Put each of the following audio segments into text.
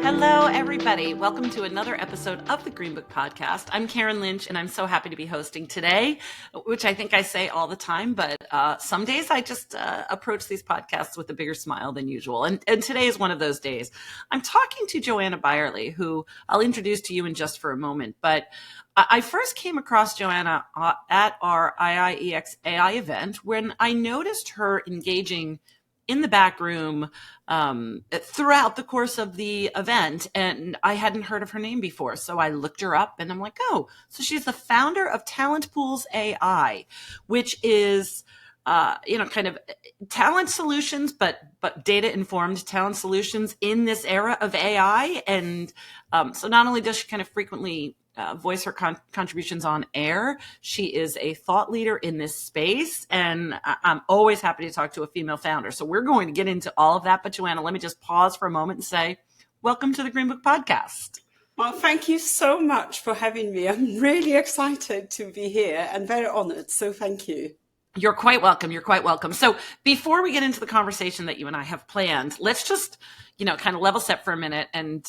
Hello, everybody. Welcome to another episode of the Greenbook Podcast. I'm Karen Lynch, and I'm so happy to be hosting today, which I think I say all the time, but some days I just approach these podcasts with a bigger smile than usual. And today is one of those days. I'm talking to Joanna Byerley, who I'll introduce to you in just for a moment. But I first came across Joanna at our IIEX AI event when I noticed her engaging in the back room throughout the course of the event, and I hadn't heard of her name before. So I looked her up and I'm like, oh, so she's the founder of Talent Pools AI, which is, kind of talent solutions, but data informed talent solutions in this era of AI. And so not only does she kind of frequently voice her contributions on air, she is a thought leader in this space, and I'm always happy to talk to a female founder. So we're going to get into all of that. But Joanna, let me just pause for a moment and say, welcome to the Greenbook Podcast. Well, thank you so much for having me. I'm really excited to be here and very honored. So thank you. You're quite welcome. You're quite welcome. So before we get into the conversation that you and I have planned, let's just, kind of level set for a minute. And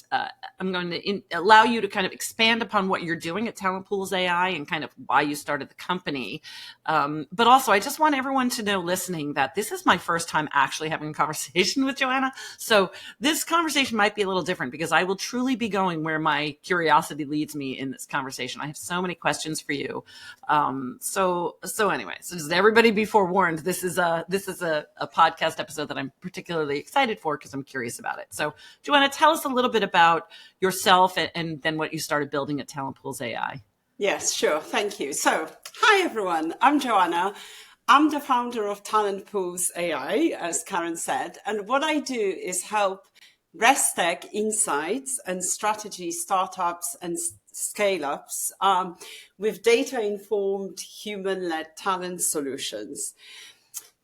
I'm going to allow you to kind of expand upon what you're doing at Talent Pools AI and kind of why you started the company. But also, I just want everyone to know listening that this is my first time actually having a conversation with Joanna. So this conversation might be a little different because I will truly be going where my curiosity leads me in this conversation. I have so many questions for you. So anyway, so just everybody be forewarned. This is a podcast episode that I'm particularly excited for because I'm curious about it. So Joanna, tell us a little bit about yourself and then what you started building at Talent Pools AI. Yes, sure. Thank you. So, hi everyone. I'm Joanna. I'm the founder of Talent Pools AI, as Karen said. And what I do is help ResTech insights and strategy startups and scale-ups with data-informed, human-led talent solutions.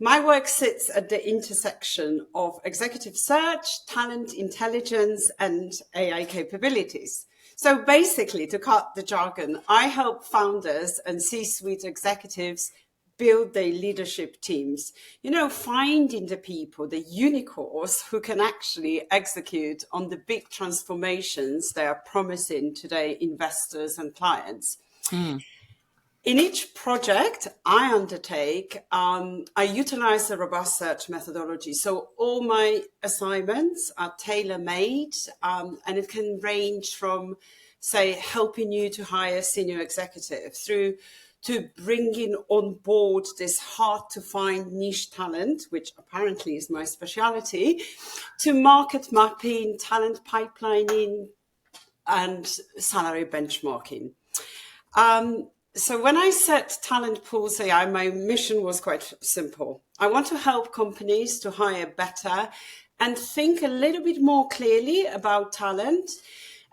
My work sits at the intersection of executive search, talent intelligence, and AI capabilities. So basically, to cut the jargon, I help founders and C-suite executives build their leadership teams, finding the people, the unicorns who can actually execute on the big transformations they are promising to their investors and clients. In each project I undertake, I utilize a robust search methodology. So all my assignments are tailor-made, and it can range from, say, helping you to hire a senior executive through to bringing on board this hard-to-find niche talent, which apparently is my specialty, to market mapping, talent pipelining, and salary benchmarking. So when I set Talent Pools AI, my mission was quite simple. I want to help companies to hire better and think a little bit more clearly about talent.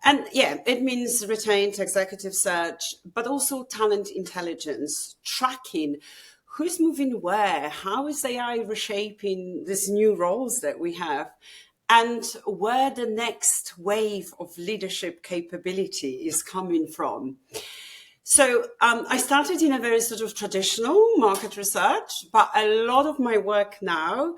And yeah, it means retained executive search, but also talent intelligence, tracking who's moving where, how is AI reshaping these new roles that we have, and where the next wave of leadership capability is coming from. So I started in a very sort of traditional market research, but a lot of my work now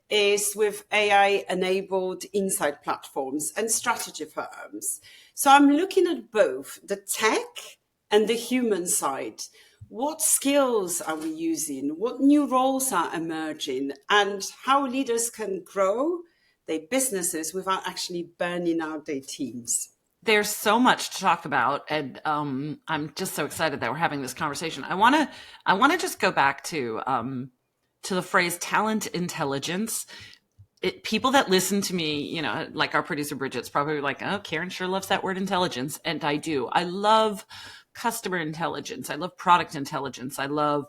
is with AI-enabled insight platforms and strategy firms. So I'm looking at both the tech and the human side. What skills are we using? What new roles are emerging? And how leaders can grow their businesses without actually burning out their teams. There's so much to talk about, and I'm just so excited that we're having this conversation. I want to just go back to the phrase talent intelligence. People that listen to me, like our producer Bridget's probably like, oh, Karen sure loves that word intelligence, and I do. I love customer intelligence. I love product intelligence. I love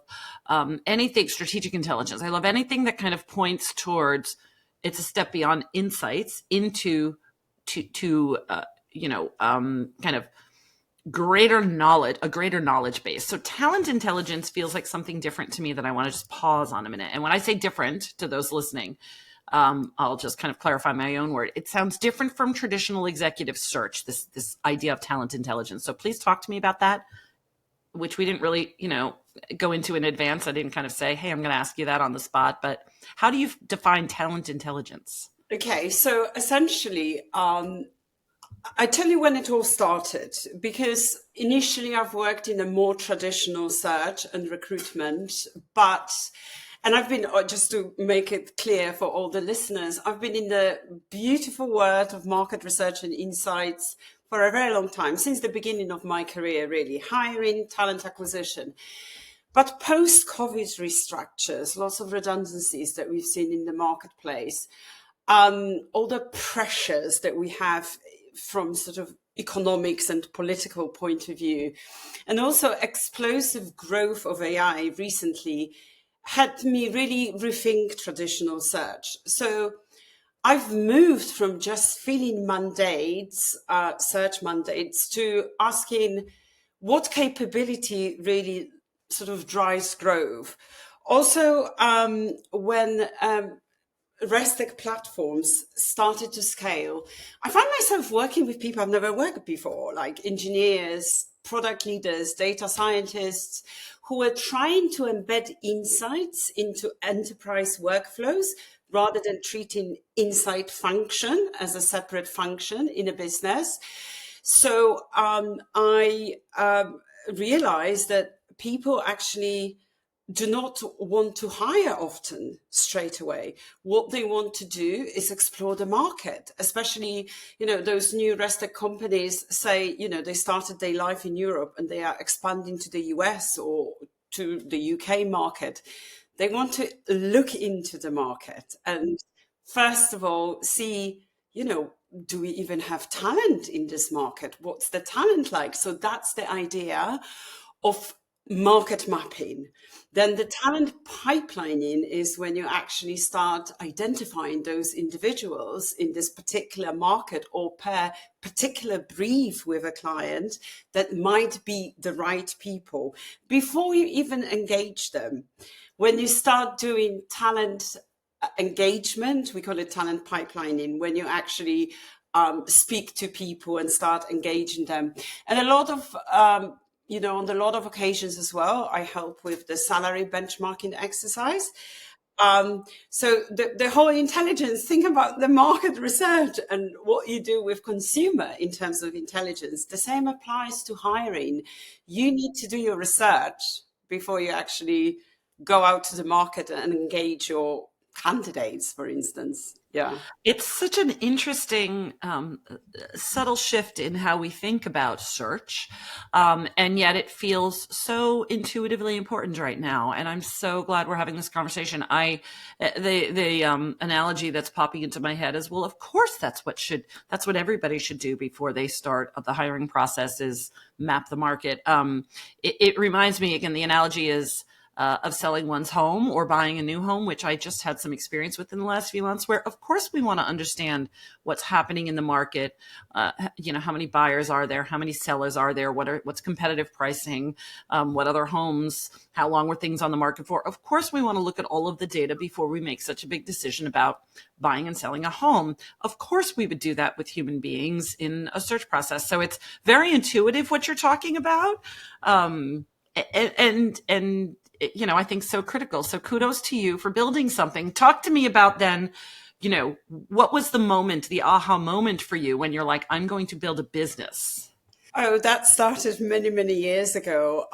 anything strategic intelligence. I love anything that kind of points towards it's a step beyond insights into kind of greater knowledge, a greater knowledge base. So talent intelligence feels like something different to me that I want to just pause on a minute. And when I say different to those listening, I'll just kind of clarify my own word. It sounds different from traditional executive search, this idea of talent intelligence. So please talk to me about that, which we didn't really, go into in advance. I didn't kind of say, hey, I'm going to ask you that on the spot, but how do you define talent intelligence? Okay, so essentially, I tell you when it all started, because initially I've worked in a more traditional search and recruitment, and I've been, just to make it clear for all the listeners, I've been in the beautiful world of market research and insights for a very long time, since the beginning of my career, really, hiring, talent acquisition. But post-COVID restructures, lots of redundancies that we've seen in the marketplace, all the pressures that we have from sort of economics and political point of view, and also explosive growth of AI recently had me really rethink traditional search. So I've moved from just filling mandates, search mandates, to asking what capability really sort of drives growth. Also, when ResTech platforms started to scale, I found myself working with people I've never worked with before, like engineers, product leaders, data scientists, who were trying to embed insights into enterprise workflows rather than treating insight function as a separate function in a business. So I realized that people actually do not want to hire often straight away. What they want to do is explore the market, especially, those new ResTech companies say, they started their life in Europe and they are expanding to the US or to the UK market. They want to look into the market and first of all, see, do we even have talent in this market? What's the talent like? So that's the idea of market mapping. Then the talent pipelining is when you actually start identifying those individuals in this particular market or per particular brief with a client that might be the right people before you even engage them. When you start doing talent engagement, we call it talent pipelining, when you actually speak to people and start engaging them. And a lot of on a lot of occasions as well, I help with the salary benchmarking exercise. So the whole intelligence, think about the market research and what you do with consumer in terms of intelligence. The same applies to hiring. You need to do your research before you actually go out to the market and engage your candidates, for instance. Yeah. It's such an interesting, subtle shift in how we think about search. And yet it feels so intuitively important right now. And I'm so glad we're having this conversation. The analogy that's popping into my head is, well, of course, that's what everybody should do before they start the hiring process, is map the market. It reminds me, again, the analogy is, of selling one's home or buying a new home, which I just had some experience with in the last few months, where of course we want to understand what's happening in the market. How many buyers are there? How many sellers are there? What's competitive pricing? What other homes? How long were things on the market for? Of course, we want to look at all of the data before we make such a big decision about buying and selling a home. Of course, we would do that with human beings in a search process. So it's very intuitive what you're talking about. I think so critical. So kudos to you for building something. Talk to me about then, what was the moment, the aha moment for you when you're like, I'm going to build a business? Oh, that started many, many years ago.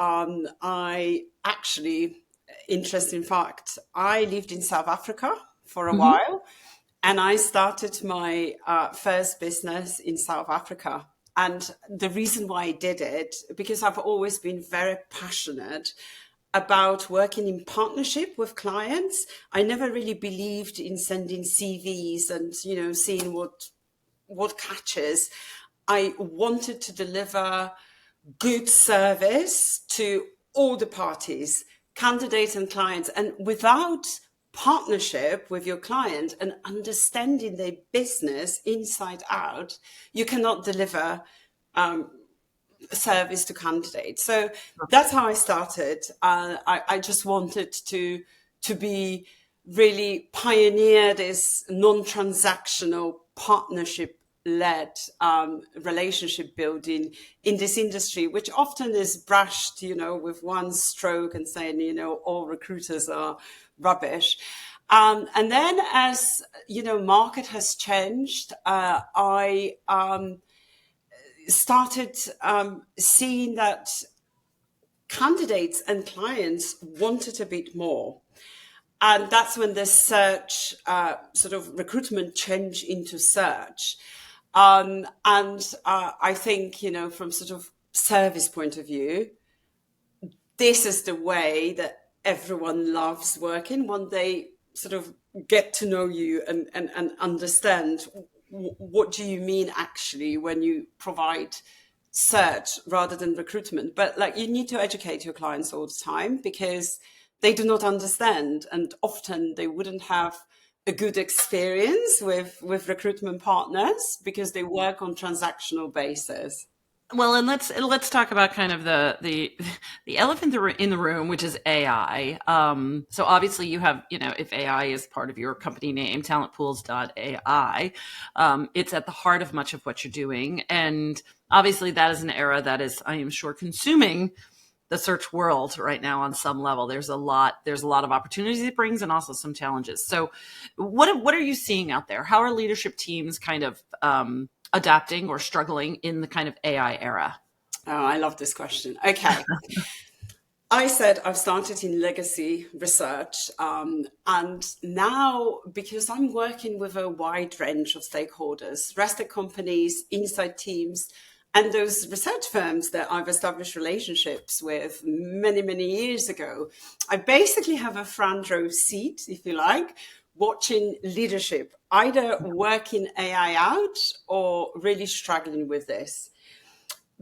Interesting fact, I lived in South Africa for a while, and I started my first business in South Africa. And the reason why I did it, because I've always been very passionate about working in partnership with clients. I never really believed in sending CVs and, seeing what catches. I wanted to deliver good service to all the parties, candidates and clients. And without partnership with your client and understanding their business inside out, you cannot deliver service to candidates. So that's how I started. I just wanted to be really pioneer this non-transactional partnership-led relationship building in this industry, which often is brushed, with one stroke and saying, all recruiters are rubbish. And then as, market has changed, I started seeing that candidates and clients wanted a bit more. And that's when the search, sort of recruitment changed into search. And I think, from sort of service point of view, this is the way that everyone loves working when they sort of get to know you and understand what do you mean actually when you provide search rather than recruitment. But like, you need to educate your clients all the time because they do not understand, and often they wouldn't have a good experience with recruitment partners because they work on transactional basis. Well, and let's talk about kind of the elephant in the room, which is AI. So obviously you have, if AI is part of your company name, talentpools.ai, it's at the heart of much of what you're doing. And obviously that is an era that is, I am sure, consuming the search world right now on some level. There's a lot of opportunities it brings and also some challenges. So what are you seeing out there? How are leadership teams kind of adapting or struggling in the kind of AI era? Oh, I love this question. Okay. I said I've started in legacy research. And now, because I'm working with a wide range of stakeholders, ResTech companies, inside teams, and those research firms that I've established relationships with many, many years ago, I basically have a front row seat, if you like, watching leadership either working AI out or really struggling with this.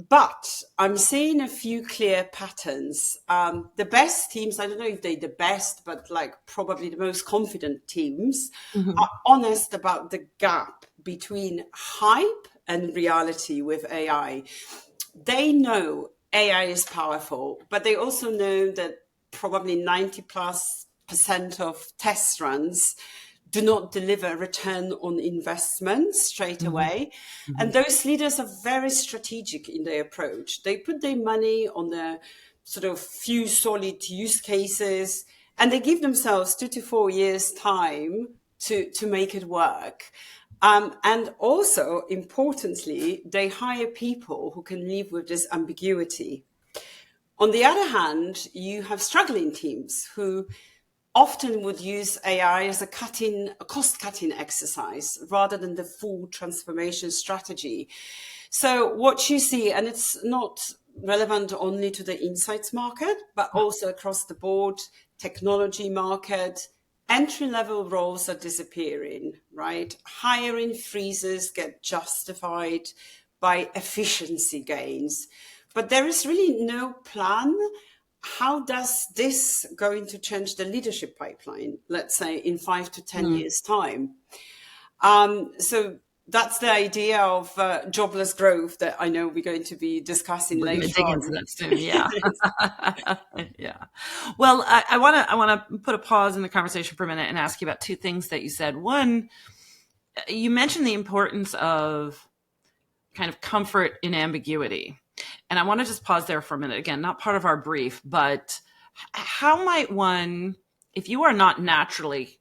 But I'm seeing a few clear patterns. The best teams, I don't know if they're the best, but like probably the most confident teams are honest about the gap between hype and reality with AI. They know AI is powerful, but they also know that probably 90+% of test runs do not deliver return on investment straight away. And those leaders are very strategic in their approach. They put their money on the sort of few solid use cases, and they give themselves 2 to 4 years time to make it work. And also, importantly, they hire people who can live with this ambiguity. On the other hand, you have struggling teams who often would use AI as a cost-cutting exercise rather than the full transformation strategy. So what you see, and it's not relevant only to the insights market, but also across the board, technology market, entry-level roles are disappearing, right? Hiring freezes get justified by efficiency gains. But there is really no plan. How does this going to change the leadership pipeline, let's say in 5 to 10 years' time? So that's the idea of jobless growth that I know we're going to be discussing later on. Into that soon, yeah. Yeah. Well, I want to put a pause in the conversation for a minute and ask you about two things that you said. One, you mentioned the importance of kind of comfort in ambiguity. And I want to just pause there for a minute. Again, not part of our brief, but how might one, if you are not naturally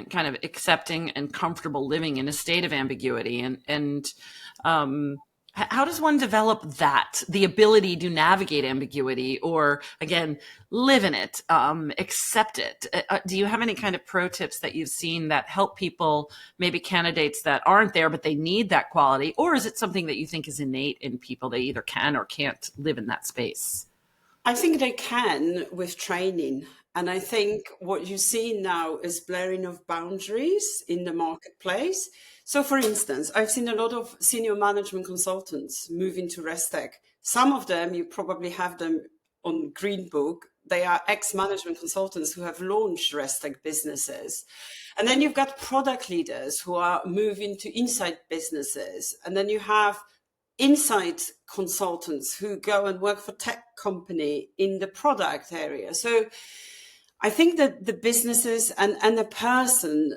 kind of accepting and comfortable living in a state of ambiguity, and how does one develop that, the ability to navigate ambiguity, or again, live in it, accept it? Do you have any kind of pro tips that you've seen that help people, maybe candidates that aren't there, but they need that quality? Or is it something that you think is innate in people? They either can or can't live in that space. I think they can with training. And I think what you see now is blurring of boundaries in the marketplace. So for instance, I've seen a lot of senior management consultants move into ResTech. Some of them, you probably have them on Greenbook. They are ex-management consultants who have launched ResTech businesses. And then you've got product leaders who are moving to inside businesses. And then you have inside consultants who go and work for tech company in the product area. So I think that the businesses and the person,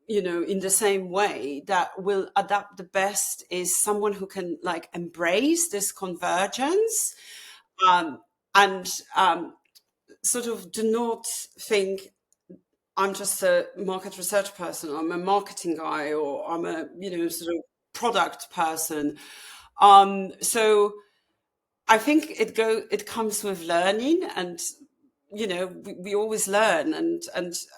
in the same way that will adapt the best is someone who can like embrace this convergence and sort of do not think I'm just a market research person, I'm a marketing guy, or I'm a, sort of product person. So I think it comes with learning, and we always learn, and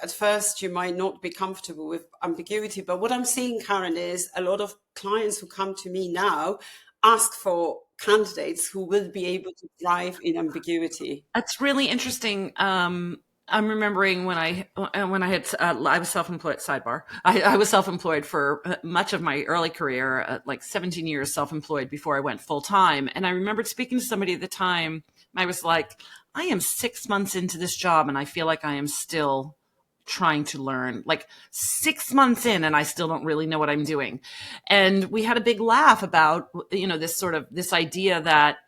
at first you might not be comfortable with ambiguity. But what I'm seeing, Karen, is a lot of clients who come to me now ask for candidates who will be able to thrive in ambiguity. That's really interesting. I'm remembering when I was self-employed. Sidebar: I was self-employed for much of my early career, like 17 years self-employed before I went full time. And I remembered speaking to somebody at the time. I was like, I am 6 months into this job, and I feel like I am still trying to learn. Like 6 months in, and I still don't really know what I'm doing. And we had a big laugh about this idea that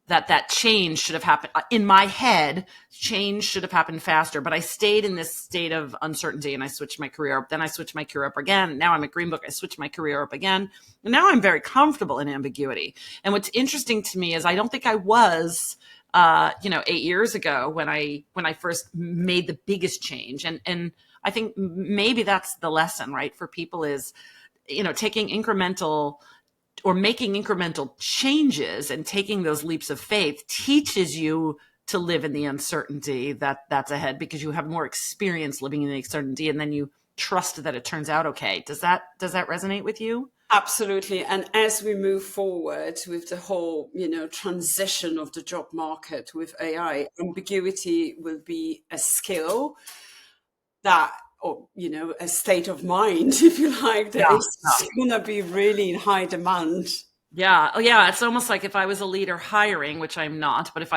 that change should have happened. In my head, change should have happened faster, but I stayed in this state of uncertainty, and I switched my career up. Then I switched my career up again. Now I'm at Greenbook. I switched my career up again. And now I'm very comfortable in ambiguity. And what's interesting to me is I don't think I was, 8 years ago when I first made the biggest change. And I think maybe that's the lesson, right? For people is, taking incremental or making incremental changes and taking those leaps of faith teaches you to live in the uncertainty that's ahead, because you have more experience living in the uncertainty, and then you trust that it turns out okay. Does that resonate with you? Absolutely. And as we move forward with the whole, transition of the job market with AI, ambiguity will be a skill or a state of mind, if you like, that is going to be really in high demand. Yeah. Oh, yeah. It's almost like if I was a leader hiring, which I'm not, but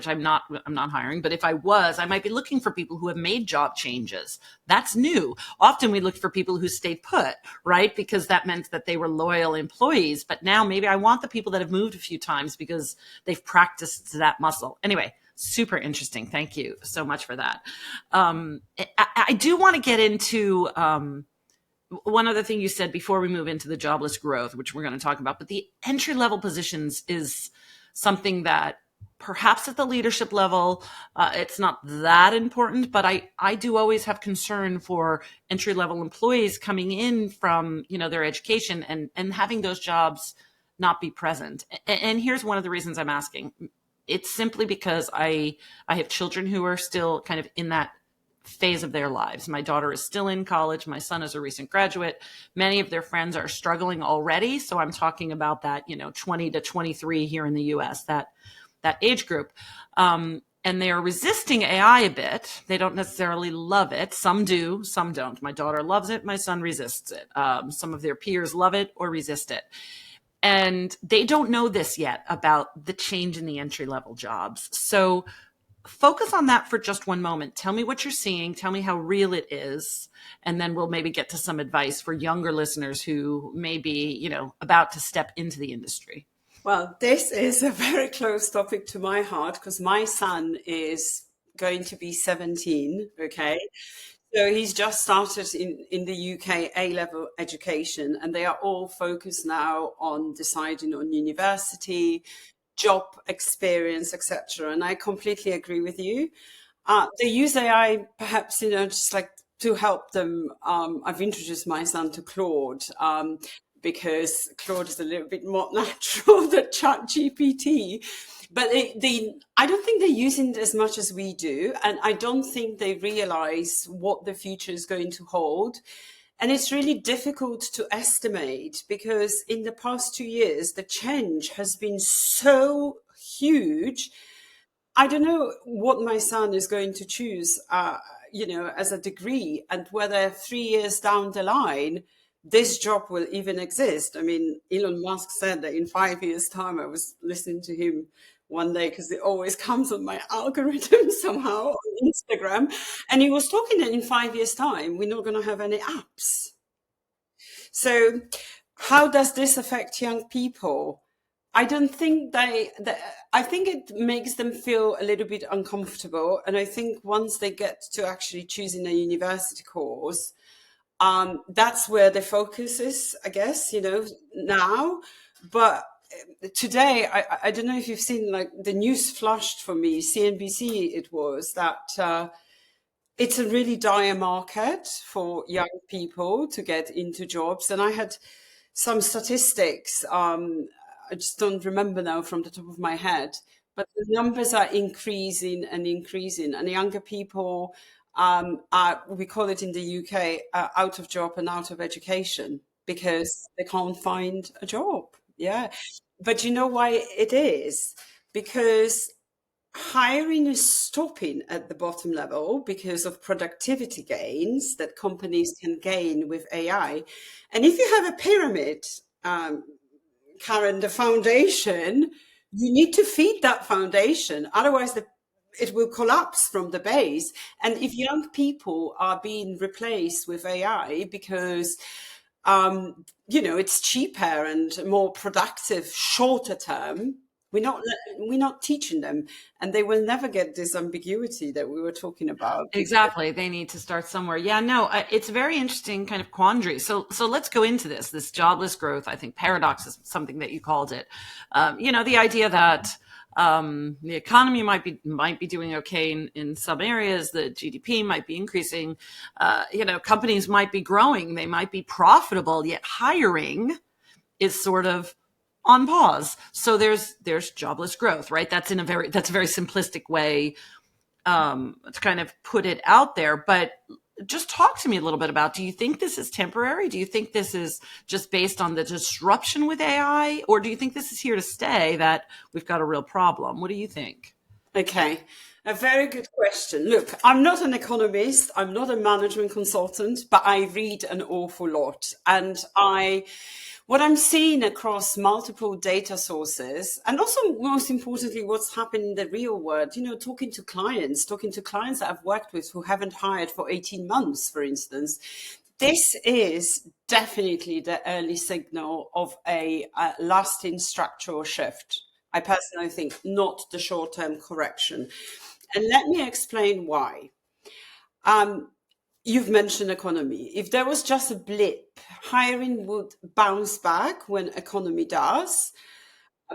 I'm not hiring, but if I was, I might be looking for people who have made job changes. That's new. Often we look for people who stayed put, right? Because that meant that they were loyal employees. But now maybe I want the people that have moved a few times because they've practiced that muscle. Anyway, super interesting. Thank you so much for that. I do want to get into, one other thing you said before we move into the jobless growth, which we're going to talk about, but the entry level positions is something that perhaps at the leadership level, it's not that important, but I do always have concern for entry level employees coming in from, their education and having those jobs not be present. And here's one of the reasons I'm asking. It's simply because I have children who are still kind of in that phase of their lives. My daughter is still in college. My son is a recent graduate. Many of their friends are struggling already. So I'm talking about that, 20 to 23 here in the US, that age group. And they are resisting AI a bit. They don't necessarily love it. Some do, some don't. My daughter loves it. My son resists it. Some of their peers love it or resist it. And they don't know this yet about the change in the entry level jobs. So focus on that for just one moment. Tell me what you're seeing. Tell me how real it is. And then we'll maybe get to some advice for younger listeners who may be, about to step into the industry. Well, this is a very close topic to my heart because my son is going to be 17. Okay. So he's just started in the UK A-level education, and they are all focused now on deciding on university, job experience, etc. And I completely agree with you. They use AI perhaps, just like to help them. I've introduced my son to Claude because Claude is a little bit more natural than ChatGPT. But I don't think they're using it as much as we do. And I don't think they realize what the future is going to hold. And it's really difficult to estimate because in the past 2 years, the change has been so huge. I don't know what my son is going to choose, as a degree, and whether 3 years down the line, this job will even exist. I mean, Elon Musk said that in 5 years' time. I was listening to him one day because it always comes on my algorithm somehow on Instagram. And he was talking that in 5 years' time, we're not going to have any apps. So how does this affect young people? I don't think I think it makes them feel a little bit uncomfortable. And I think once they get to actually choosing a university course, that's where the focus is, I guess, now. But today, I don't know if you've seen, like, the news flashed for me, CNBC, it was that it's a really dire market for young people to get into jobs. And I had some statistics. I just don't remember now from the top of my head, but the numbers are increasing and increasing, and younger people are, we call it in the UK, out of job and out of education because they can't find a job. Yeah. But you know why it is? Because hiring is stopping at the bottom level because of productivity gains that companies can gain with AI. And if you have a pyramid, Karen, the foundation, you need to feed that foundation. Otherwise, it will collapse from the base. And if young people are being replaced with AI because it's cheaper and more productive shorter term, we're not teaching them, and they will never get this ambiguity that we were talking about. Exactly. They need to start somewhere. Yeah, no, it's a very interesting kind of quandary. So let's go into this jobless growth. I think paradox is something that you called it. The idea that the economy might be doing okay in some areas, the GDP might be increasing, companies might be growing, they might be profitable, yet hiring is sort of on pause. So there's jobless growth, right? That's a very simplistic way to kind of put it out there. But just talk to me a little bit about, do you think this is temporary? Do you think this is just based on the disruption with AI? Or do you think this is here to stay, that we've got a real problem? What do you think? Okay, a very good question. Look, I'm not an economist, I'm not a management consultant, but I read an awful lot. And what I'm seeing across multiple data sources, and also most importantly, what's happening in the real world, talking to clients that I've worked with who haven't hired for 18 months, for instance, this is definitely the early signal of a lasting structural shift. I personally think, not the short-term correction. And let me explain why. You've mentioned economy. If there was just a blip, hiring would bounce back when economy does.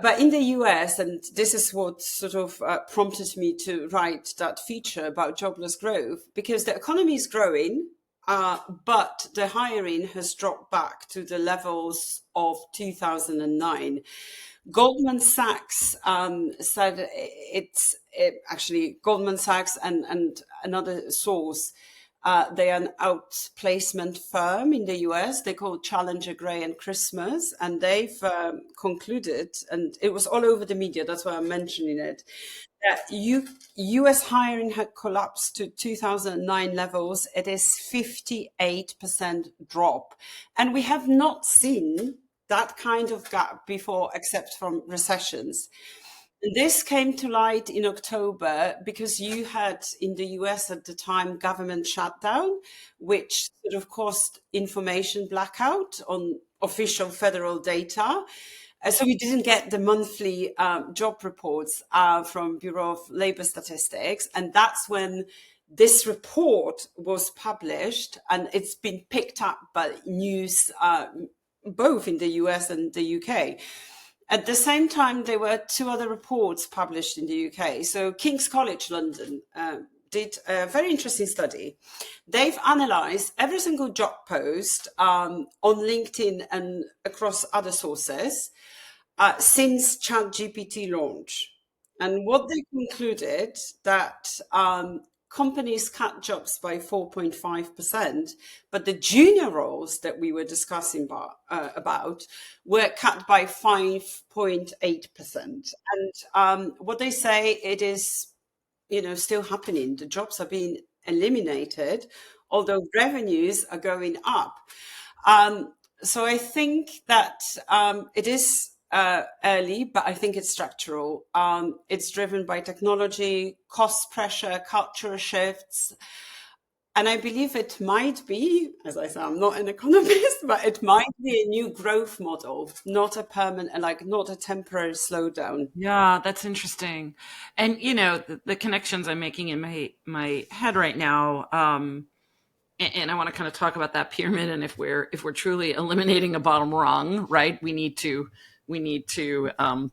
But in the US, and this is what sort of prompted me to write that feature about jobless growth, because the economy is growing, but the hiring has dropped back to the levels of 2009. Goldman Sachs said actually Goldman Sachs and another source. They are an outplacement firm in the US. They call Challenger, Gray and Christmas, and they've concluded, and it was all over the media, that's why I'm mentioning it, that US hiring had collapsed to 2009 levels. It is 58% drop, and we have not seen that kind of gap before, except from recessions. This came to light in October because you had in the US at the time government shutdown, which sort of caused information blackout on official federal data. So we didn't get the monthly job reports from Bureau of Labor Statistics. And that's when this report was published, and it's been picked up by news both in the US and the UK. At the same time, there were two other reports published in the UK. So King's College London did a very interesting study. They've analysed every single job post on LinkedIn and across other sources since ChatGPT launch. And what they concluded that companies cut jobs by 4.5%, but the junior roles that we were discussing about were cut by 5.8%. And what they say, it is, still happening. The jobs are being eliminated, although revenues are going up. So I think that it is early, but I think it's structural. It's driven by technology, cost pressure, cultural shifts. And I believe it might be, as I say, I'm not an economist, but it might be a new growth model, not a permanent, not a temporary slowdown. Yeah, that's interesting. And, the connections I'm making in my head right now, and I want to kind of talk about that pyramid, and if we're truly eliminating a bottom rung, right, we need to kind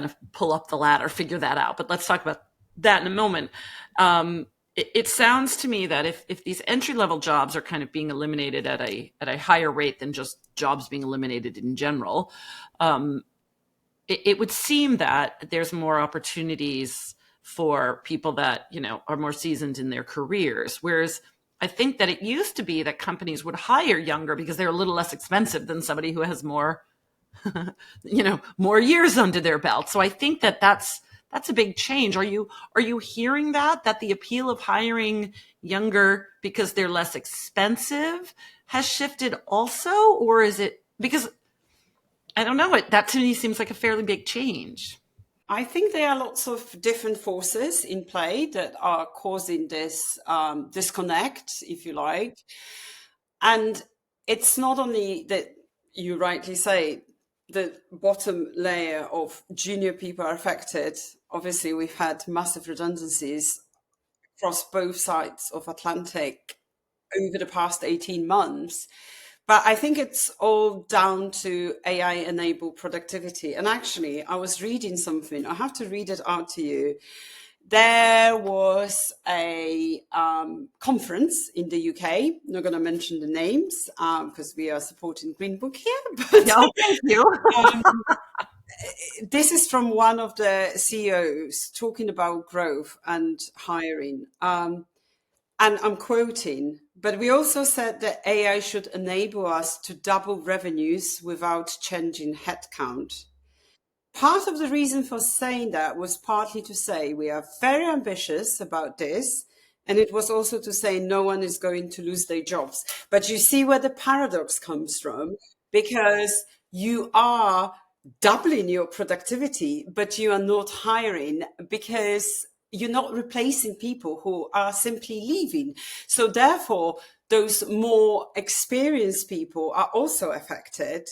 of pull up the ladder, figure that out. But let's talk about that in a moment. it sounds to me that if these entry level jobs are kind of being eliminated at a higher rate than just jobs being eliminated in general, it would seem that there's more opportunities for people that, are more seasoned in their careers. Whereas I think that it used to be that companies would hire younger because they're a little less expensive than somebody who has more, more years under their belt. So I think that that's a big change. Are you hearing that the appeal of hiring younger because they're less expensive has shifted also? Or is it because, I don't know, that to me seems like a fairly big change. I think there are lots of different forces in play that are causing this disconnect, if you like. And it's not only that, you rightly say, the bottom layer of junior people are affected. Obviously, we've had massive redundancies across both sides of Atlantic over the past 18 months. But I think it's all down to AI-enabled productivity. And actually, I was reading something. I have to read it out to you. There was a conference in the UK. I'm not going to mention the names because we are supporting Greenbook here. But No, thank you. This is from one of the CEOs talking about growth and hiring. And I'm quoting, but we also said that AI should enable us to double revenues without changing headcount. Part of the reason for saying that was partly to say we are very ambitious about this. And it was also to say no one is going to lose their jobs. But you see where the paradox comes from, because you are doubling your productivity, but you are not hiring because you're not replacing people who are simply leaving. So therefore, those more experienced people are also affected.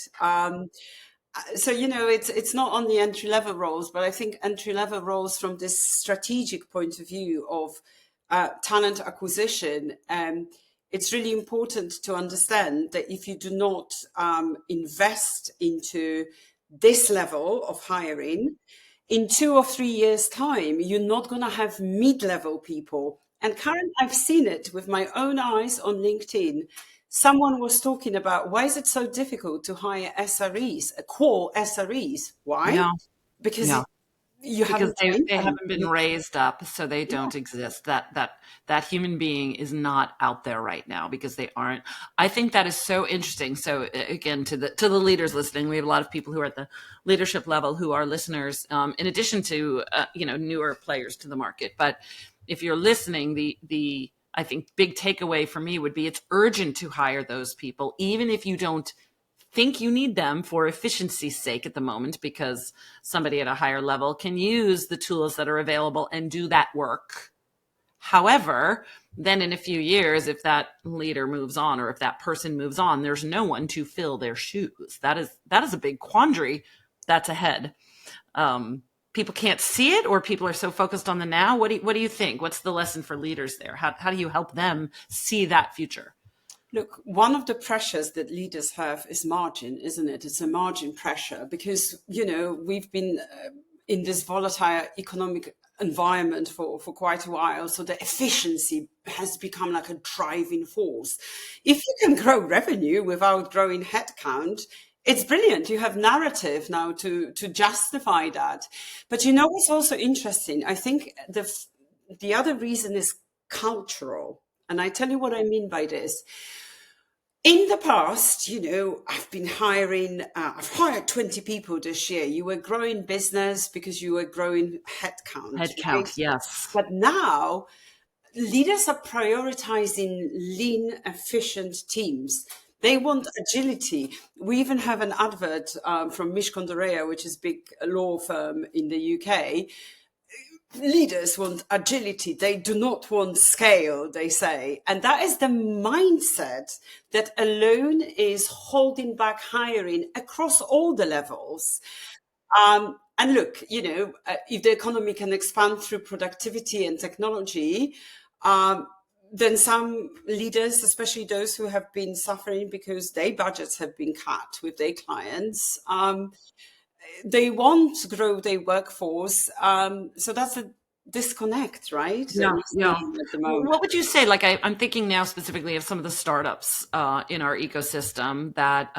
So, it's not on the entry level roles, but I think entry level roles from this strategic point of view of talent acquisition, it's really important to understand that if you do not invest into this level of hiring, in 2 or 3 years' time, you're not going to have mid-level people. And Karen, I've seen it with my own eyes on LinkedIn. Someone was talking about why is it so difficult to hire SREs, core SREs? Why? Yeah. Because Yeah. you Because haven't trained they them. haven't been raised up, so they don't exist. That human being is not out there right now because they aren't. I think that is so interesting. So again, to the leaders listening, we have a lot of people who are at the leadership level who are listeners, in addition to newer players to the market. But if you're listening, the I think big takeaway for me would be it's urgent to hire those people, even if you don't think you need them for efficiency's sake at the moment, because somebody at a higher level can use the tools that are available and do that work. However, then in a few years, if that leader moves on or if that person moves on, there's no one to fill their shoes. That is a big quandary that's ahead. People can't see it, or people are so focused on the now. What do you think? What's the lesson for leaders there? How do you help them see that future? Look, one of the pressures that leaders have is margin, isn't it? It's a margin pressure because, we've been in this volatile economic environment for quite a while. So the efficiency has become like a driving force. If you can grow revenue without growing headcount, it's brilliant. You have narrative now to justify that. But what's also interesting? I think the other reason is cultural. And I tell you what I mean by this. In the past, I've been I've hired 20 people this year. You were growing business because you were growing headcount. Headcount, yes. But now leaders are prioritizing lean, efficient teams. They want agility. We even have an advert from Mishcon Dorea, which is a big law firm in the UK. Leaders want agility. They do not want scale, they say. And that is the mindset that alone is holding back hiring across all the levels. And look, if the economy can expand through productivity and technology, then some leaders, especially those who have been suffering because their budgets have been cut with their clients, they want to grow their workforce. So that's disconnect, right? That Yeah, we're yeah. seeing at the moment. What would you say? Like, I'm thinking now specifically of some of the startups in our ecosystem that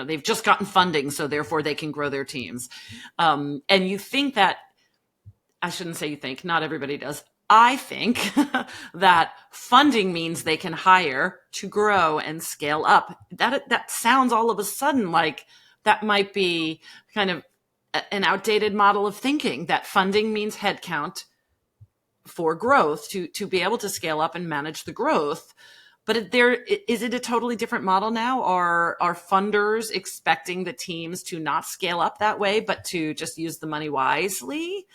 they've just gotten funding, so therefore they can grow their teams. And you think that I shouldn't say you think, not everybody does. I think that funding means they can hire to grow and scale up. That sounds all of a sudden like that might be kind of an outdated model of thinking, that funding means headcount for growth to be able to scale up and manage the growth. But is it a totally different model now? Are funders expecting the teams to not scale up that way, but to just use the money wisely?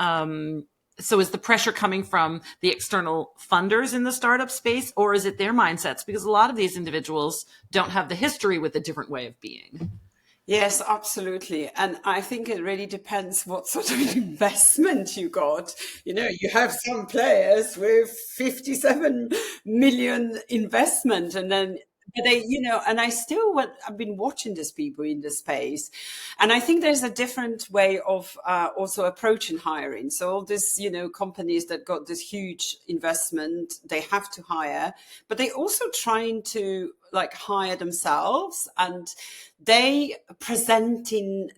So is the pressure coming from the external funders in the startup space, or is it their mindsets? Because a lot of these individuals don't have the history with a different way of being. Yes, absolutely. And I think it really depends what sort of investment you got. You have some players with 57 million investment, and then but and I've been watching these people in the space, and I think there's a different way of also approaching hiring. So all these, companies that got this huge investment, they have to hire, but they also trying to hire themselves, and they presenting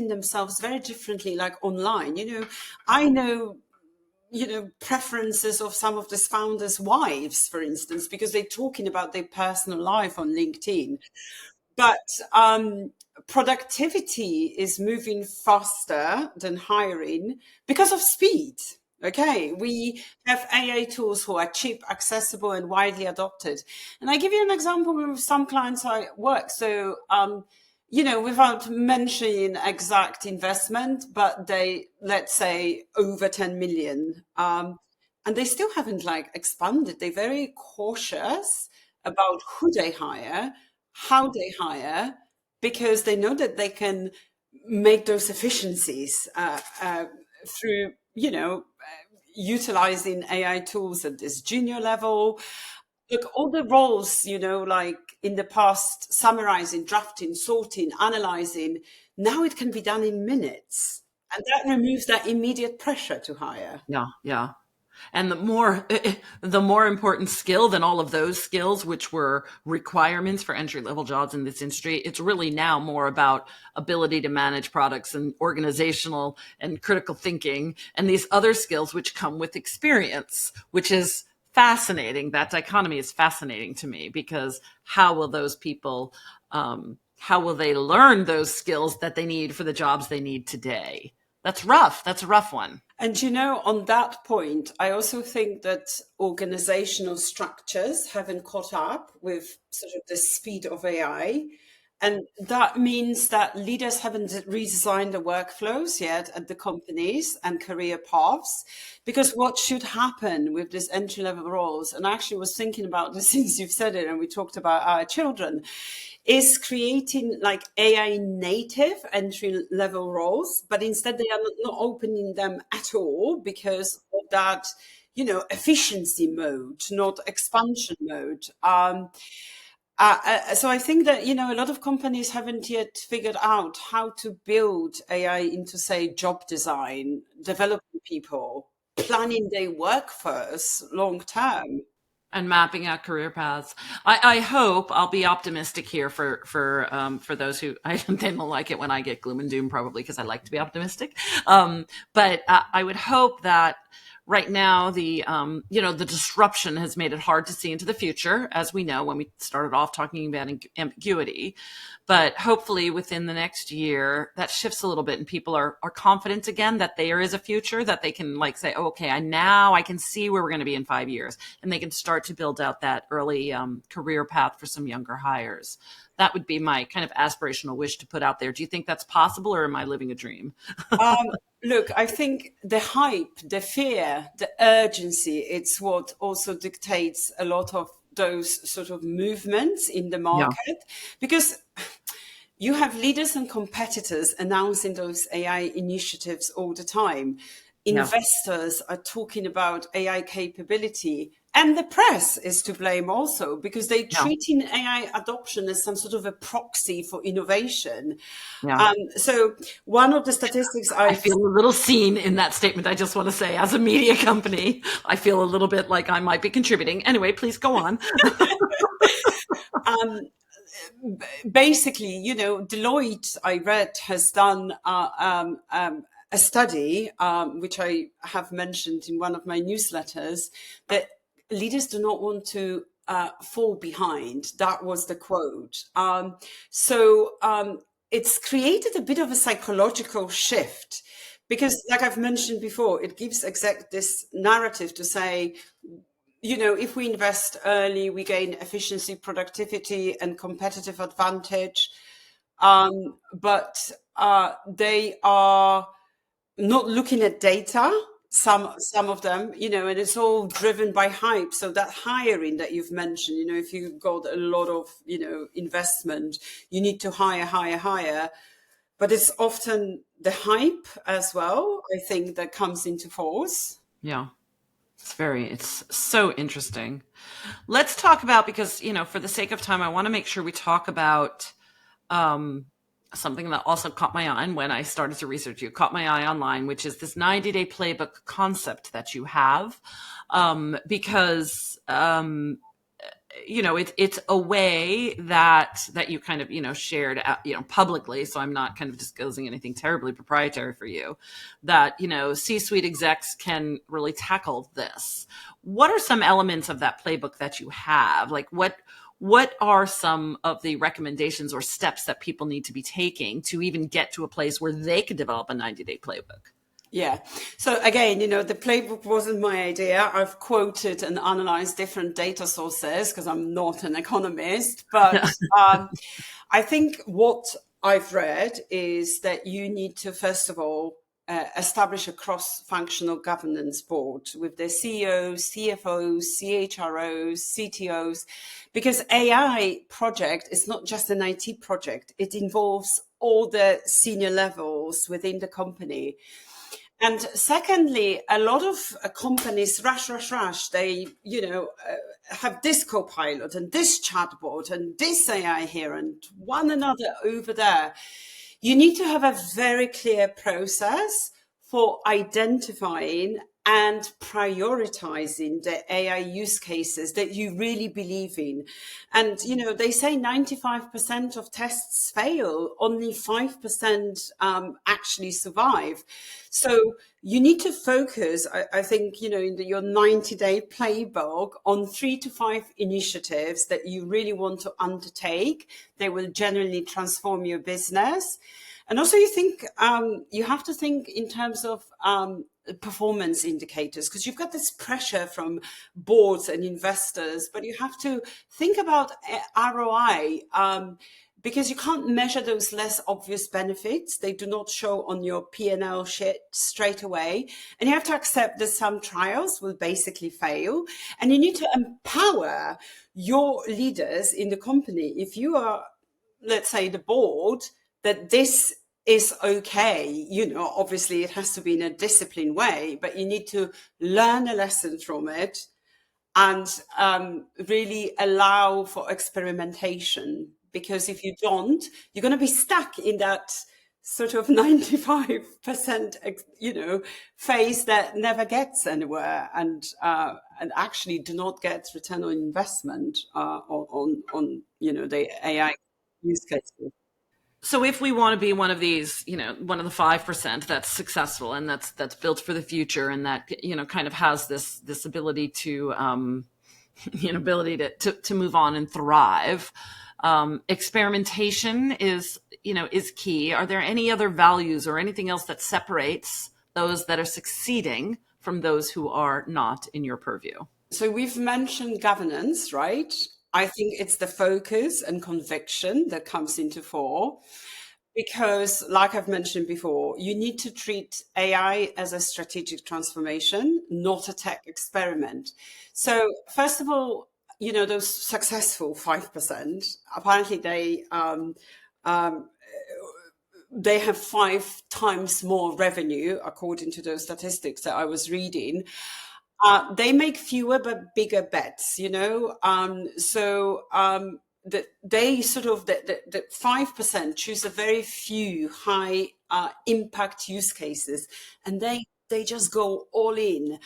themselves very differently, like online. I know preferences of some of the founders' wives, for instance, because they're talking about their personal life on LinkedIn. But productivity is moving faster than hiring because of speed. Okay, we have AI tools who are cheap, accessible, and widely adopted. And I give you an example with some clients I work. So, without mentioning exact investment, but they, let's say, over 10 million. And they still haven't expanded. They're very cautious about who they hire, how they hire, because they know that they can make those efficiencies through, utilizing AI tools at this junior level. Look, all the roles, like in the past, summarizing, drafting, sorting, analyzing, now it can be done in minutes. And that removes that immediate pressure to hire. Yeah, yeah. And the more important skill than all of those skills, which were requirements for entry level jobs in this industry, it's really now more about ability to manage products and organizational and critical thinking, and these other skills which come with experience, which is fascinating. That dichotomy is fascinating to me, because how will those people, how will they learn those skills that they need for the jobs they need today? That's rough. That's a rough one. And on that point, I also think that organizational structures haven't caught up with sort of the speed of AI. And that means that leaders haven't redesigned the workflows yet at the companies and career paths. Because what should happen with these entry-level roles, and I actually was thinking about this since you've said it, and we talked about our children, is creating AI native entry level roles, but instead they are not opening them at all because of that, efficiency mode, not expansion mode. So I think that, a lot of companies haven't yet figured out how to build AI into, say, job design, developing people, planning their workforce long term. And mapping out career paths. I hope, I'll be optimistic here for those who they don't like it when I get gloom and doom, probably because I like to be optimistic. But I would hope that right now the disruption has made it hard to see into the future, as we know when we started off talking about ambiguity. But hopefully within the next year, that shifts a little bit and people are confident again that there is a future, that they can say, oh, okay, I can see where we're going to be in 5 years. And they can start to build out that early career path for some younger hires. That would be my kind of aspirational wish to put out there. Do you think that's possible, or am I living a dream? Look, I think the hype, the fear, the urgency, it's what also dictates a lot of those sort of movements in the market, because you have leaders and competitors announcing those AI initiatives all the time. Yeah. investors are talking about AI capability, and the press is to blame also, because they're Yeah. treating AI adoption as some sort of a proxy for innovation. Yeah. So one of the statistics I feel a little seen in that statement. I just want to say, as a media company, I feel a little bit like I might be contributing. Anyway, please go on. Basically, Deloitte, I read, has done a study, which I have mentioned in one of my newsletters, that leaders do not want to fall behind. That was the quote. It's created a bit of a psychological shift. Because, like I've mentioned before, it gives this narrative to say, if we invest early, we gain efficiency, productivity, and competitive advantage. But they are not looking at data. Some of them, and it's all driven by hype. So that hiring that you've mentioned, if you've got a lot of, investment, you need to hire. But it's often the hype as well, I think, that comes into force. Yeah. It's so interesting. Let's talk about, because, for the sake of time, I want to make sure we talk about something that also caught my eye when I started to research you, caught my eye online, which is this 90-day playbook concept that you have. Because it's a way that you kind of, shared, publicly. So I'm not kind of disclosing anything terribly proprietary for you, that, C-suite execs can really tackle this. What are some elements of that playbook that you have? Like what are some of the recommendations or steps that people need to be taking to even get to a place where they could develop a 90-day playbook? Yeah. So again, the playbook wasn't my idea. I've quoted and analyzed different data sources because I'm not an economist. But I think what I've read is that you need to, first of all, establish a cross-functional governance board with the CEOs, CFOs, CHROs, CTOs, because AI project is not just an IT project. It involves all the senior levels within the company. And secondly, a lot of companies rush. They, have this co-pilot and this chatbot and this AI here and one another over there. You need to have a very clear process for identifying and prioritizing the AI use cases that you really believe in. And, they say 95% of tests fail, only 5% actually survive. So you need to focus, I think, in your 90-day playbook on 3 to 5 initiatives that you really want to undertake. They will genuinely transform your business. And also you have to think in terms of performance indicators, because you've got this pressure from boards and investors, but you have to think about ROI, because you can't measure those less obvious benefits. They do not show on your P&L sheet straight away. And you have to accept that some trials will basically fail. And you need to empower your leaders in the company. If you are, let's say, the board, that this is okay. Obviously it has to be in a disciplined way, but you need to learn a lesson from it and really allow for experimentation. Because if you don't, you're going to be stuck in that sort of 95%, phase that never gets anywhere and actually do not get return on investment on the AI use cases. So if we want to be one of these, one of the 5% that's successful and that's built for the future, and that, kind of has this ability to, ability to move on and thrive, experimentation is key. Are there any other values or anything else that separates those that are succeeding from those who are not in your purview? So we've mentioned governance, right? I think it's the focus and conviction that comes into fore, because like I've mentioned before, you need to treat AI as a strategic transformation, not a tech experiment. So first of all, those successful 5%, apparently they they have 5 times more revenue, according to those statistics that I was reading. They make fewer but bigger bets, they sort of the 5% choose a very few high impact use cases, and they just go all in.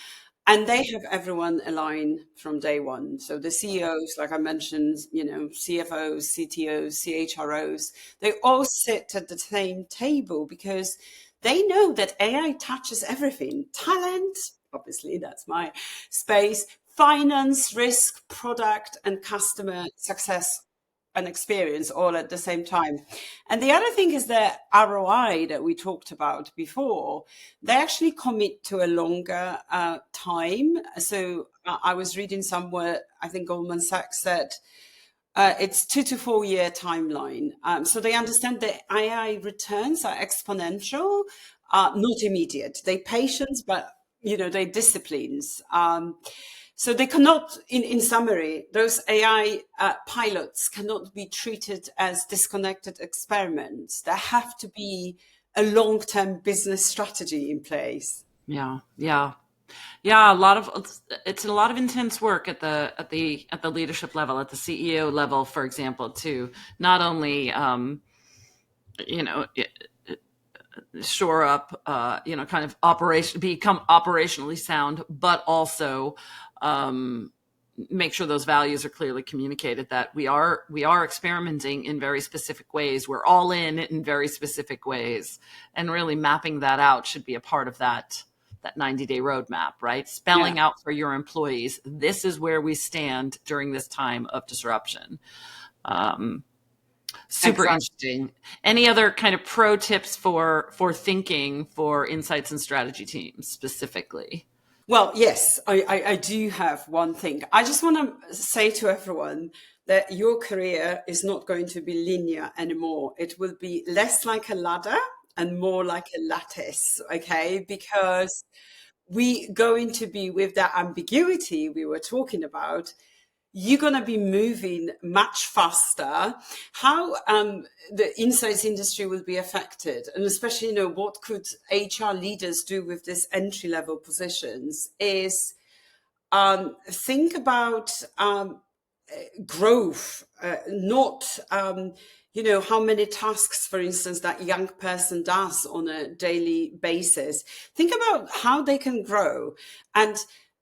And they have everyone aligned from day one. So the CEOs, like I mentioned, CFOs, CTOs, CHROs, they all sit at the same table because they know that AI touches everything. Talent, obviously, that's my space, finance, risk, product, and customer success and experience all at the same time. And the other thing is the ROI that we talked about before. They actually commit to a longer time. So I was reading somewhere, I think Goldman Sachs said it's 2 to 4 year timeline. So they understand that AI returns are exponential, not immediate. They patience, but they disciplines. So they cannot, in summary, those AI pilots cannot be treated as disconnected experiments. There have to be a long-term business strategy in place. Yeah. It's a lot of intense work at the leadership level, at the CEO level, for example, to not only shore up, kind of become operationally sound, but also make sure those values are clearly communicated, that we are experimenting in very specific ways. We're all in very specific ways, and really mapping that out should be a part of that 90-day roadmap, right? Spelling out for your employees, this is where we stand during this time of disruption. Super interesting. Any other kind of pro tips for thinking for insights and strategy teams specifically? Well, yes, I do have one thing. I just want to say to everyone that your career is not going to be linear anymore. It will be less like a ladder and more like a lattice, okay? Because we going to be, with that ambiguity we were talking about, you're going to be moving much faster. How the insights industry will be affected, and especially, what could HR leaders do with these entry-level positions, is think about growth, not how many tasks, for instance, that young person does on a daily basis. Think about how they can grow. And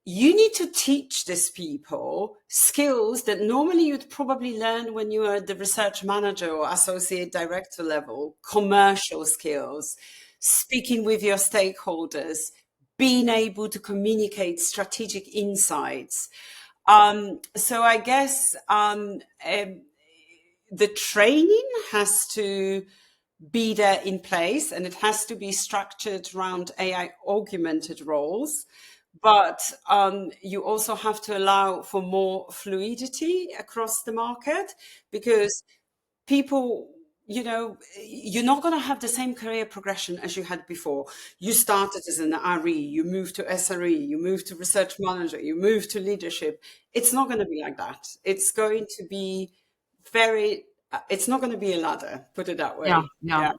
you need to teach these people skills that normally you'd probably learn when you are the research manager or associate director level: commercial skills, speaking with your stakeholders, being able to communicate strategic insights. So I guess the training has to be there in place, and it has to be structured around AI augmented roles. But you also have to allow for more fluidity across the market, because people, you're not going to have the same career progression as you had before. You started as an RE, you moved to SRE, you moved to research manager, you moved to leadership. It's not going to be like that. It's going to be it's not going to be a ladder, put it that way. Yeah.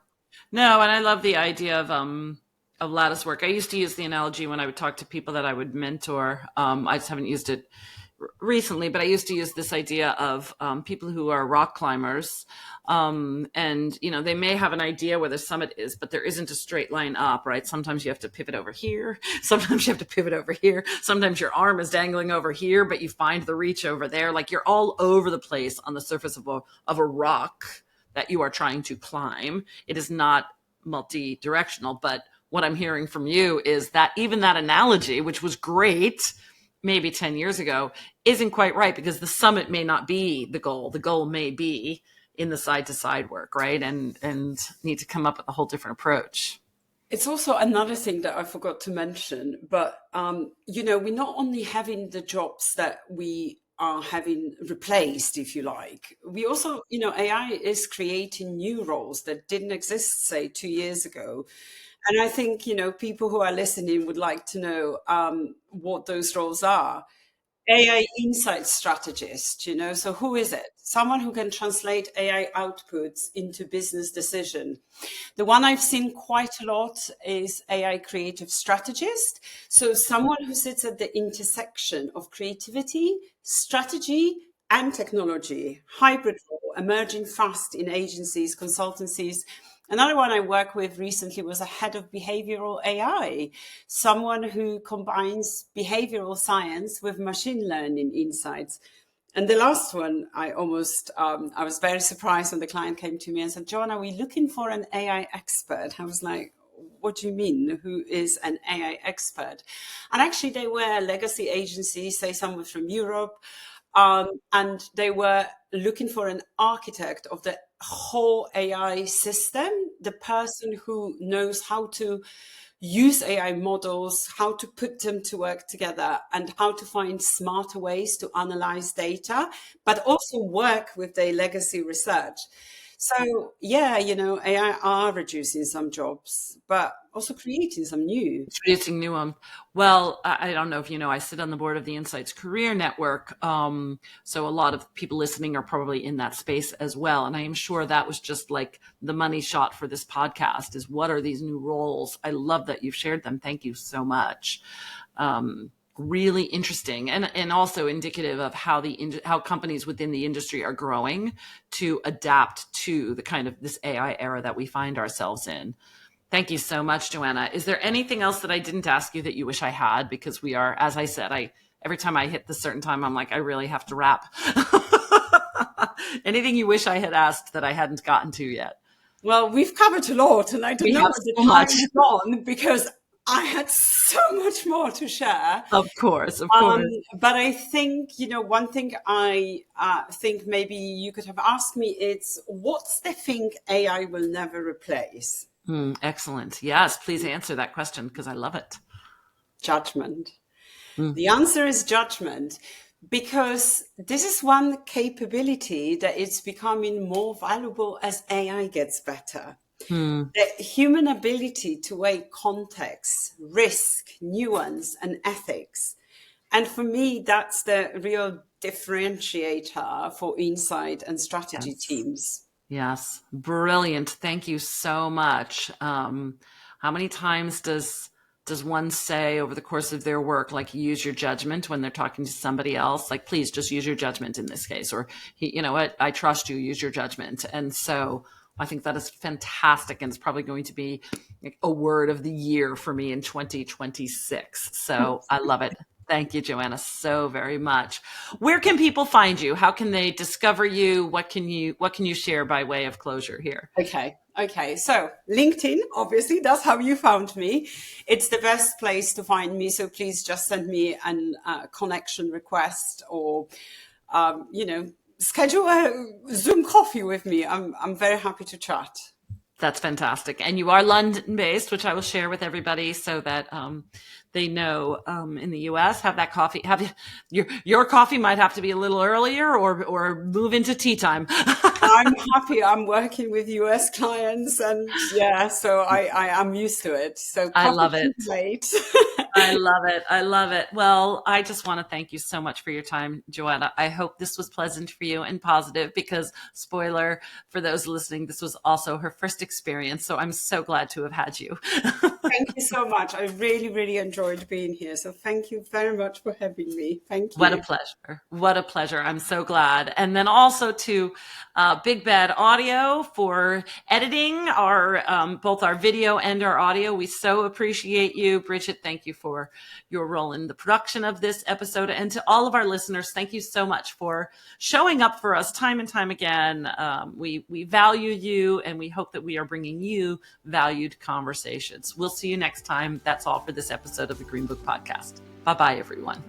No, and I love the idea of lattice work. I used to use the analogy when I would talk to people that I would mentor. I just haven't used it recently, but I used to use this idea of people who are rock climbers, and they may have an idea where the summit is, but there isn't a straight line up, right? Sometimes you have to pivot over here, sometimes you have to pivot over here, sometimes your arm is dangling over here, but you find the reach over there. Like, you're all over the place on the surface of a rock that you are trying to climb. It is not multi-directional. But what I'm hearing from you is that even that analogy, which was great maybe 10 years ago, isn't quite right, because the summit may not be the goal. The goal may be in the side to side work, right? And need to come up with a whole different approach. It's also another thing that I forgot to mention, but we're not only having the jobs that we are having replaced, if you like. We also, AI is creating new roles that didn't exist, say, 2 years ago. And I think, people who are listening would like to know what those roles are. AI insight strategist, so who is it? someone who can translate AI outputs into business decision. The one I've seen quite a lot is AI creative strategist. So someone who sits at the intersection of creativity, strategy, and technology, hybrid role, emerging fast in agencies, consultancies. Another one I worked with recently was a head of behavioral AI, someone who combines behavioral science with machine learning insights. And the last one, I was very surprised when the client came to me and said, Joanna, are we looking for an AI expert? I was like, what do you mean? Who is an AI expert? And actually they were legacy agencies, say someone from Europe, and they were looking for an architect of the whole AI system, the person who knows how to use AI models, how to put them to work together, and how to find smarter ways to analyze data, but also work with their legacy research. So yeah, AI are reducing some jobs, but also creating some new. Creating new ones. Well, I don't know if you know, I sit on the board of the Insights Career Network. So a lot of people listening are probably in that space as well. And I am sure that was just like the money shot for this podcast is what are these new roles? I love that you've shared them. Thank you so much. Really interesting and also indicative of how how companies within the industry are growing to adapt to the kind of this AI era that we find ourselves in. Thank you so much, Joanna. Is there anything else that I didn't ask you that you wish I had? Because we are, as I said, every time I hit this certain time, I'm like, I really have to wrap. Anything you wish I had asked that I hadn't gotten to yet? Well, we've covered a lot, and I don't know what the time is on because I had so much more to share. Of course. But I think, one thing I think maybe you could have asked me is, what's the thing AI will never replace? Excellent. Yes, please answer that question because I love it. Judgment. The answer is judgment, because this is one capability that is becoming more valuable as AI gets better. The human ability to weigh context, risk, nuance, and ethics. And for me, that's the real differentiator for insight and strategy teams. Yes. Brilliant. Thank you so much. How many times does one say over the course of their work, like use your judgment when they're talking to somebody else, like, please just use your judgment in this case, or you know what, I trust you, use your judgment. And so I think that is fantastic. And it's probably going to be a word of the year for me in 2026. So I love it. Thank you, Joanna, so very much. Where can people find you? How can they discover you? What can you share by way of closure here? Okay. So LinkedIn, obviously, that's how you found me. It's the best place to find me. So please just send me a connection request or, schedule a Zoom coffee with me. I'm very happy to chat. That's fantastic. And you are London based, which I will share with everybody so that they know in the US have that coffee. Your coffee might have to be a little earlier or move into tea time. I'm happy. I'm working with US clients and so I am used to it. So I love it. Late. I love it. Well, I just want to thank you so much for your time, Joanna. I hope this was pleasant for you and positive because, spoiler for those listening, this was also her first experience. So I'm so glad to have had you. Thank you so much. I really, really enjoyed being here. So thank you very much for having me. Thank you. What a pleasure. What a pleasure. I'm so glad. And then also to Big Bad Audio for editing both our video and our audio. We so appreciate you. Bridget, thank you for your role in the production of this episode. And to all of our listeners, thank you so much for showing up for us time and time again. We value you and we hope that we are bringing you valued conversations. We'll see you next time. That's all for this episode of the Greenbook Podcast. Bye-bye, everyone.